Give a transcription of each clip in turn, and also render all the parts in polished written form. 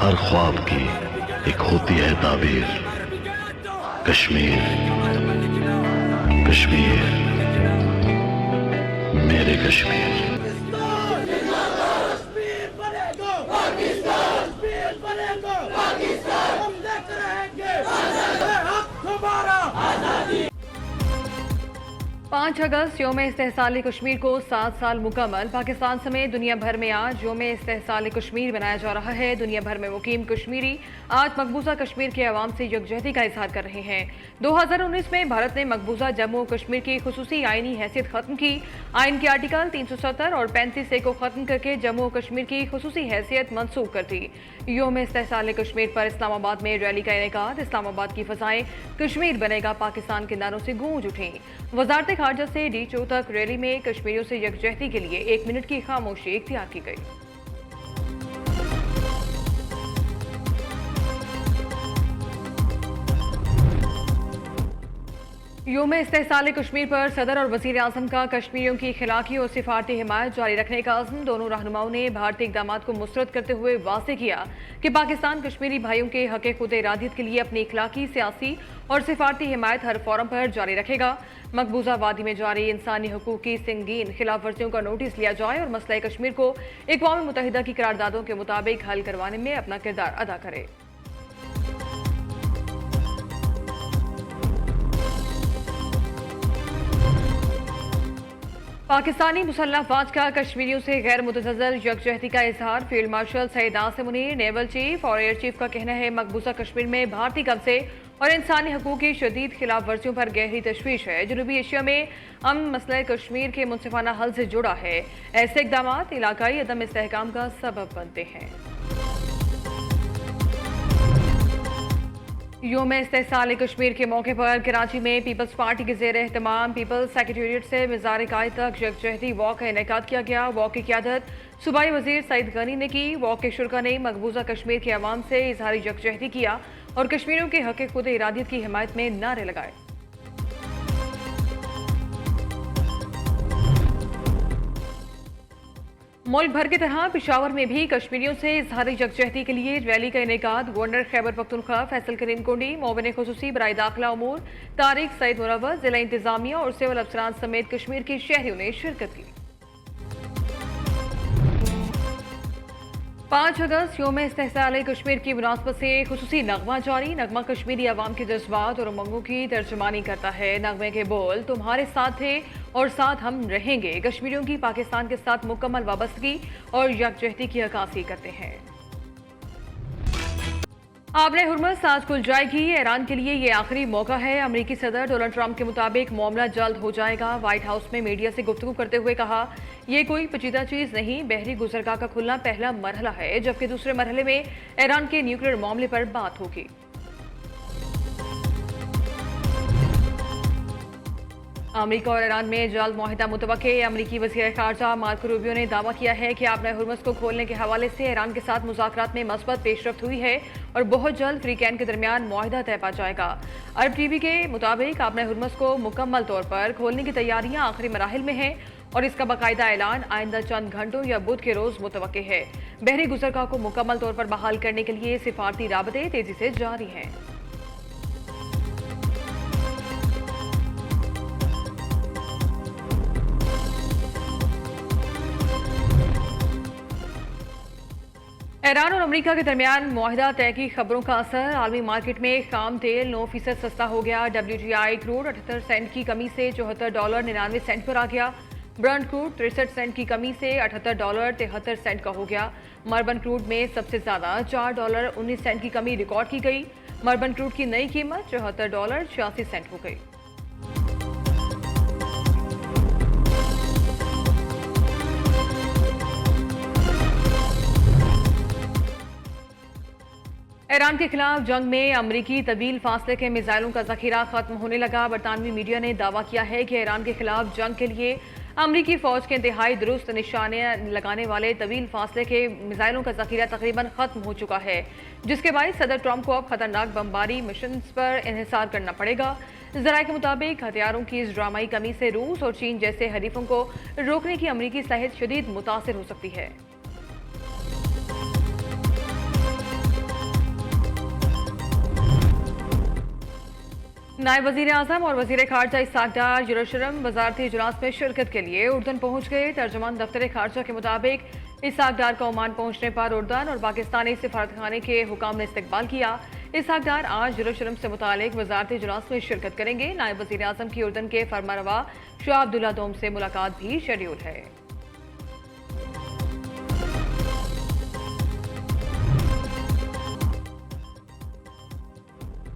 हर ख्वाब की एक होती है ताबीर। कश्मीर, कश्मीर, मेरे कश्मीर। कश्मीर बनेगा पाकिस्तान, कश्मीर बनेगा पाकिस्तान, हम लेकर रहेंगे हक हमारा आजादी। 5 अगस्त यौम इस्तेहसाल कश्मीर को 7 साल मुकम्मल। पाकिस्तान समेत दुनिया भर में आज यौम इस्तेहसाल कश्मीर मनाया जा रहा है। दुनिया भर में मुकीम कश्मीरी आज मकबूजा कश्मीर के अवाम से यकजहती का इजहार कर रहे हैं। 2019 में भारत ने मकबूजा जम्मू कश्मीर की खुसूसी आइनी हैसियत खत्म की। आइन के आर्टिकल 370 और 35 को खत्म करके जम्मू कश्मीर की खुसूसी हैसियत मनसूख कर दी। यौम इस्तेहसाल कश्मीर पर इस्लामाबाद में रैली का इनेकाद। इस्लामाबाद की फजाएं कश्मीर बनेगा पाकिस्तान के नारों से गूंज उठी। वजारत खारजा से डीचो तक रैली में कश्मीरियों से यकजहती के लिए 1 मिनट की खामोशी इख्तियार की गई। यौम इस्तेहसाल कश्मीर पर सदर और वजीर आजम का कश्मीरियों की खिलाकी और सिफारती हिमायत जारी रखने का अज़्म। दोनों रहनुमाओं ने भारतीय इक़दाम को मुस्तरद करते हुए वाज़ेह किया कि पाकिस्तान कश्मीरी भाइयों के हक़ खुद इरादियत के लिए अपनी इखलाकी, सियासी और सिफारती हिमायत हर फोरम पर जारी रखेगा। मकबूजा वादी में जारी इंसानी हकूक़ की संगीन खिलाफ वर्जियों का नोटिस लिया जाए और मसला कश्मीर को अक़वाम मुत्तहिदा की करारदादों के मुताबिक हल करवाने में अपना किरदार अदा करे। पाकिस्तानी मुसल्लह फौज का कश्मीरियों से गैर मुतज़ल्ज़ल यकजहती का इजहार। Field marshal Syed Asim Munir, naval chief और एयर चीफ का कहना है मकबूजा कश्मीर में भारतीय कब्जे और इंसानी हकूक़ की शदीद खिलाफ वर्जियों पर गहरी तशवीश है। जनूबी एशिया में अमन मसला कश्मीर के मुनसिफाना हल से जुड़ा है। ऐसे इक़दाम इलाकाई अदम इस्तेहकाम का सबब बनते हैं। यौम इस्तेहसाल कश्मीर के मौके पर कराची में पीपल्स पार्टी के ज़ेर एहतमाम पीपल्स सेक्रेटेरिएट से मज़ार कायद तक यकजहती वॉक का इनेकाद किया गया। वॉक की क़यादत सूबाई वज़ीर सईद गनी ने की। वॉक के शुरका ने मकबूजा कश्मीर के अवाम से इजहार यकजहती किया और कश्मीरियों के हक़ खुद इरादियत की हिमायत में नारे लगाए। मुल्क भर की तरह पिशावर में भी कश्मीरियों से इजहार यकजहती के लिए रैली का इनेकाद। गवर्नर खैबर पख्तूनख्वा फैसल करीम कुंडी, मोमिन खुसूसी बराए दाखिला उमूर तारिक सईद मुनव्वर, जिला इंतजामिया और सिविल अफसरान समेत कश्मीर के शहरियों ने शिरकत की। 5 अगस्त यौम इस्तेहसाल कश्मीर की मुनासबत से खुसूसी नगमा जारी। नगमा कश्मीरी अवाम के जज्बात और उमंगों की तर्जुमानी करता है। नगमे के बोल तुम्हारे साथ थे और साथ हम रहेंगे कश्मीरियों की पाकिस्तान के साथ मुकम्मल वाबस्तगी और यकजहती की अक्कासी करते हैं। आबने हुर्मस आज खुल जाएगी। ईरान के लिए ये आखिरी मौका है। अमेरिकी सदर डोनाल्ड ट्रंप के मुताबिक मामला जल्द हो जाएगा। व्हाइट हाउस में मीडिया से गुफ्तगू करते हुए कहा, यह कोई पेचीदा चीज नहीं, बहरी गुजरगाह का खुलना पहला मरहला है, जबकि दूसरे मरहले में ईरान के न्यूक्लियर मामले पर बात होगी। अमेरिका और ईरान में जल्द मुआहिदा मुतवक्के। अमेरिकी वज़ीर ख़ारजा मार्को रूबियो ने दावा किया है कि आबने हुर्मस को खोलने के हवाले से ईरान के साथ मुज़ाकरात में मस्बत पेशरफ्त हुई है और बहुत जल्द फ्रीकैन के दरमियान मुआहिदा तय पा जाएगा। अरब टीवी के मुताबिक आबने हुर्मस को मुकम्मल तौर पर खोलने की तैयारियां आखिरी मराहिल में हैं और इसका बाकायदा ऐलान आइंदा चंद घंटों या बुध के रोज मुतवक्के है। बहरी गुजरगाह को मुकम्मल तौर पर बहाल करने के लिए सिफारती राबते तेजी से जारी हैं। ईरान और अमेरिका के दरमियान मुआहिदा तय की खबरों का असर। आलमी मार्केट में खाम तेल 9% सस्ता हो गया। WTI क्रूड 78 सेंट की कमी से $74.99 पर आ गया। ब्रंट क्रूड 63 सेंट की कमी से $78.73 का हो गया। मर्बन क्रूड में सबसे ज्यादा $4.19 की कमी रिकॉर्ड की गई। मर्बन क्रूड की नई कीमत $74.86 हो गई। ईरान के खिलाफ जंग में अमरीकी तवील फासले के मिसाइलों का जखीरा खत्म होने लगा। बरतानवी मीडिया ने दावा किया है कि ईरान के खिलाफ जंग के लिए अमरीकी फौज के इंतहाई दुरुस्त निशाने लगाने वाले तवील फासले के मिसाइलों का जखीरा तकरीबन खत्म हो चुका है, जिसके बाद सदर ट्रंप को अब खतरनाक बमबारी मिशन पर इन्हिसार करना पड़ेगा। जराये के मुताबिक हथियारों की इस ड्रामाई कमी से रूस और चीन जैसे हरीफों को रोकने की अमरीकी साहित शदीद मुतासिर हो सकती है। नायब वजीर आजम और वजीर खारजा इसहाक डार यरूशलेम वजारती इजलास में शिरकत के लिए उर्दन पहुंच गए। तर्जुमान दफ्तर खारजा के मुताबिक इसहाक डार को ओमान पहुंचने पर उर्दन और पाकिस्तानी सिफारतखाने के हुकाम ने इस्तकबाल किया। इसहाक डार आज यरूशलेम से मुतालिक वजारती इजलास में शिरकत करेंगे। नायब वजीर आजम की उर्दन के फरमारवा शाह अब्दुल्ला दोम से मुलाकात भी शेड्यूल है।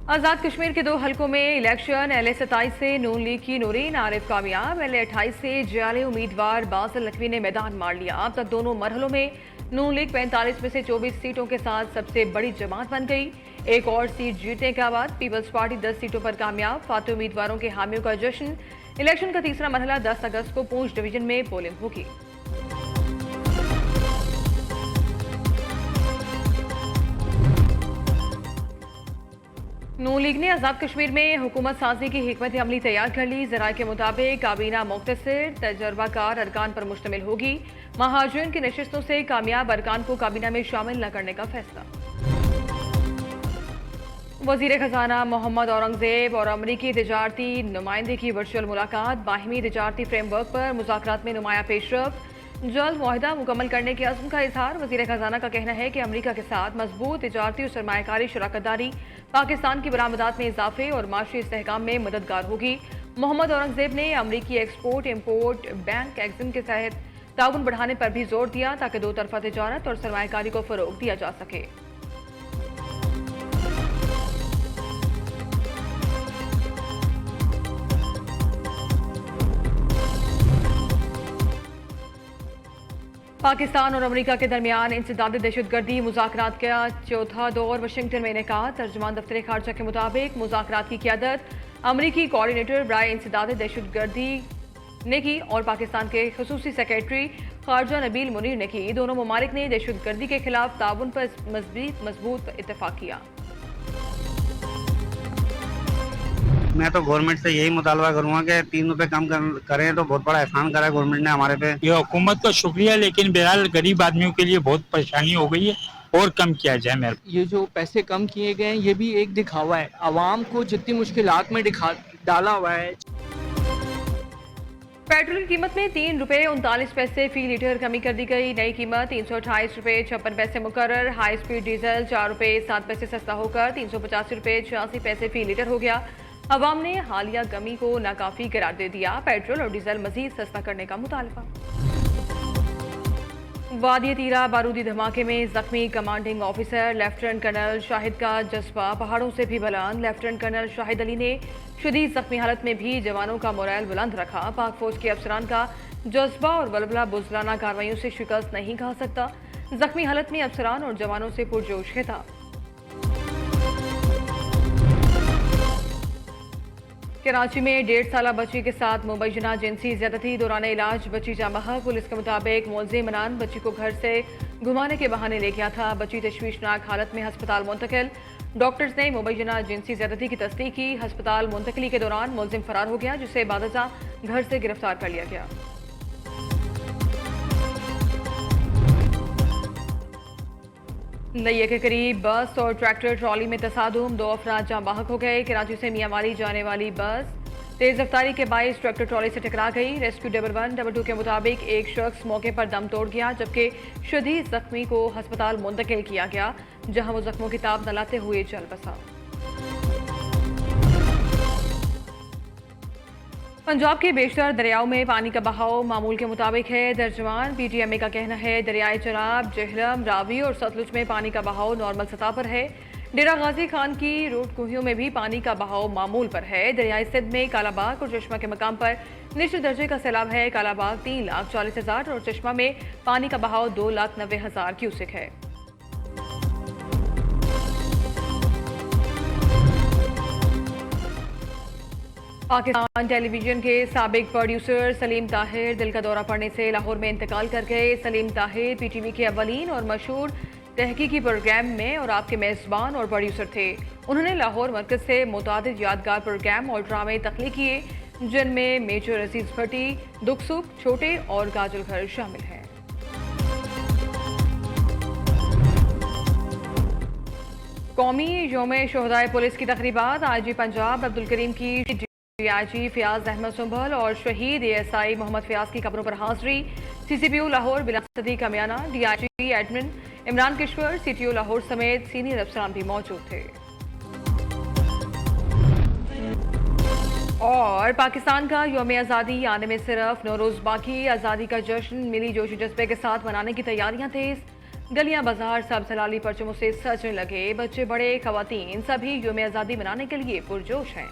आज़ाद कश्मीर के 2 हलकों में इलेक्शन। LA-27 से नून लीग की नूरीन आरिफ कामयाब। LA-28 से जाले उम्मीदवार बासिल नकवी ने मैदान मार लिया। अब तक दोनों मरहलों में नून लीग 45 में से 24 सीटों के साथ सबसे बड़ी जमात बन गई। एक और सीट जीतने के बाद पीपल्स पार्टी 10 सीटों पर कामयाब। फाते उम्मीदवारों के हामियों का जश्न। इलेक्शन का तीसरा मरहला 10 अगस्त को पूंछ डिवीजन में पोलिंग होगी। नून लीग ने आज़ाद कश्मीर में हुकूमत साजी की हिकमत अमली तैयार कर ली। ज़राए के मुताबिक काबीना मुख्तसर तजर्बाकार अरकान पर मुश्तमिल होगी। महाजरीन की नशिस्तों से कामयाब अरकान को काबीना में शामिल न करने का फैसला। वजीर खजाना मोहम्मद औरंगजेब और अमरीकी तिजारती नुमाइंदे की वर्चुअल मुलाकात। बाहिमी तिजारती फ्रेमवर्क पर मुज़ाकरात में नुमाया पेशरफ। जल्द मुआहदा मुकम्मल करने के अज़्म का इजहार। वजीर खजाना का कहना है कि अमरीका के साथ मजबूत तिजारती और सरमायाकारी शराकतदारी पाकिस्तान की बरामदात में इजाफे और माशी इस्तेहकाम में मददगार होगी। मोहम्मद औरंगजेब ने अमरीकी एक्सपोर्ट इम्पोर्ट बैंक एग्जिम के तहत ताउन बढ़ाने पर भी जोर दिया ताकि दो तरफा तिजारत और सरमायाकारी को फरोग दिया जा सके। पाकिस्तान और अमेरिका के दरमियान इंसदाद दहशतगर्दी मुज़ाकरात का चौथा दौर वाशिंगटन में इनेकाद। तर्जुमान दफ्तर खारजा के मुताबिक मुज़ाकरात की क़यादत अमरीकी कोऑर्डिनेटर बराए इंसदाद दहशतगर्दी ने की और पाकिस्तान के खुसूसी सेक्रेटरी खारजा नबील मुनीर ने की। दोनों ममालिक ने दहशतगर्दी के खिलाफ ताउन पर मजबूत इत्तेफाक किया। मैं तो गवर्नमेंट से यही मुतालबा करूंगा कि 3 रुपए कम करें तो बहुत बड़ा एहसान करा गवर्नमेंट ने हमारे पे। ये हुकूमत का शुक्रिया, लेकिन बहरहाल गरीब आदमियों के लिए बहुत परेशानी हो गई है और कम किया जाए। मेरे ये जो पैसे कम किए गए हैं ये भी एक दिखावा है, आवाम को जितनी मुश्किलात में डाला हुआ है। पेट्रोल की कीमत में 3 रुपये 39 पैसे फी लीटर कमी कर दी गई। नई कीमत 328 रुपये 56 पैसे मुकर्रर। हाई स्पीड डीजल 4 रुपये 7 पैसे सस्ता होकर 385 रुपये 86 पैसे फी लीटर हो गया। अवाम ने हालिया कमी को नाकाफी करार दे दिया। पेट्रोल और डीजल मजीद सस्ता करने का मुतालबा। वादी तीरा बारूदी धमाके में जख्मी commanding officer lieutenant colonel Shahid का जज्बा पहाड़ों से भी बुलंद। लेफ्टिनेंट कर्नल शाहिद अली ने शदीद जख्मी हालत में भी जवानों का मोरल बुलंद रखा। पाक फौज के अफसरान का जज्बा और वलवला बुज़लाना कार्रवाइयों से शिकस्त नहीं खा सकता। जख्मी हालत में अफसरान और जवानों से पुरजोश खिताब। कराची में 1.5 साला बच्ची के साथ मुबैना जिनसी ज्यादती दौरान इलाज बच्ची जाँ बहक। पुलिस के मुताबिक मुलजिम इमरान बच्ची को घर से घुमाने के बहाने ले गया था। बच्ची तशवीशनाक हालत में हस्पताल मुंतकिल। डॉक्टर्स ने मुबैना जिनसी ज्यादती की तस्दीक की। हस्पताल मुंतकली के दौरान मुलजिम फरार हो गया, जिसे बादजा घर से गिरफ्तार कर लिया गया। नैया के करीब बस और ट्रैक्टर ट्रॉली में तसादुम, 2 अफराद जाँ बहक हो गए। कराची से मियांवाली जाने वाली बस तेज रफ्तारी के बाइस ट्रैक्टर ट्रॉली से टकरा गई। रेस्क्यू 112 के मुताबिक एक शख्स मौके पर दम तोड़ गया, जबकि शदीद जख्मी को हस्पताल मुंतकिल किया गया, जहां वो जख्मों की ताब न लाते हुए चल बसा। पंजाब के बेशतर दरियाओं में पानी का बहाव मामूल के मुताबिक है। तर्जुमान PTMA का कहना है दरियाए चनाब, जेहलम, रावी और सतलुज में पानी का बहाव नॉर्मल सतह पर है। डेरा गाजी खान की रोड कुहियों में भी पानी का बहाव मामूल पर है। दरियाए सिंध में कालाबाग और चश्मा के मकाम पर निचले दर्जे का सैलाब है। कालाबाग 3,40,000 और चश्मा में पानी का बहाव 2,90,000 क्यूसेक है। पाकिस्तान टेलीविजन के साबिक प्रोड्यूसर सलीम ताहिर दिल का दौरा पड़ने से लाहौर में इंतकाल कर गए। सलीम ताहिर PTV के अव्वलीन और मशहूर तहकीकी प्रोग्राम में और आपके मेज़बान और प्रोड्यूसर थे। उन्होंने लाहौर मरकज से मुतादिद यादगार प्रोग्राम और ड्रामे तख्लीक किए, जिनमें मेजर अजीज भट्टी, दुख सुख, छोटे और काजल घर शामिल हैं। कौमी योम शोहदाए पुलिस की तकरीबात आईजी पंजाब अब्दुल करीम की डीआईजी फयाज अहमद सुंबल और शहीद एएसआई मोहम्मद फयाज की कब्रों पर हाजिरी। CCPO Lahore Bilal Sadiq Amiana, DIG admin Imran Kishwar, CTO Lahore समेत सीनियर अफसरान भी मौजूद थे। और पाकिस्तान का यौम आज़ादी आने में सिर्फ नौरोज़ बाकी, आज़ादी का जश्न मिली जोशी जज्बे के साथ मनाने की तैयारियां तेज। गलियां बाजार सब सलाली परचमों से सजने लगे, बच्चे बड़े खवातीन सभी यौम आज़ादी मनाने के लिए पुरजोश हैं।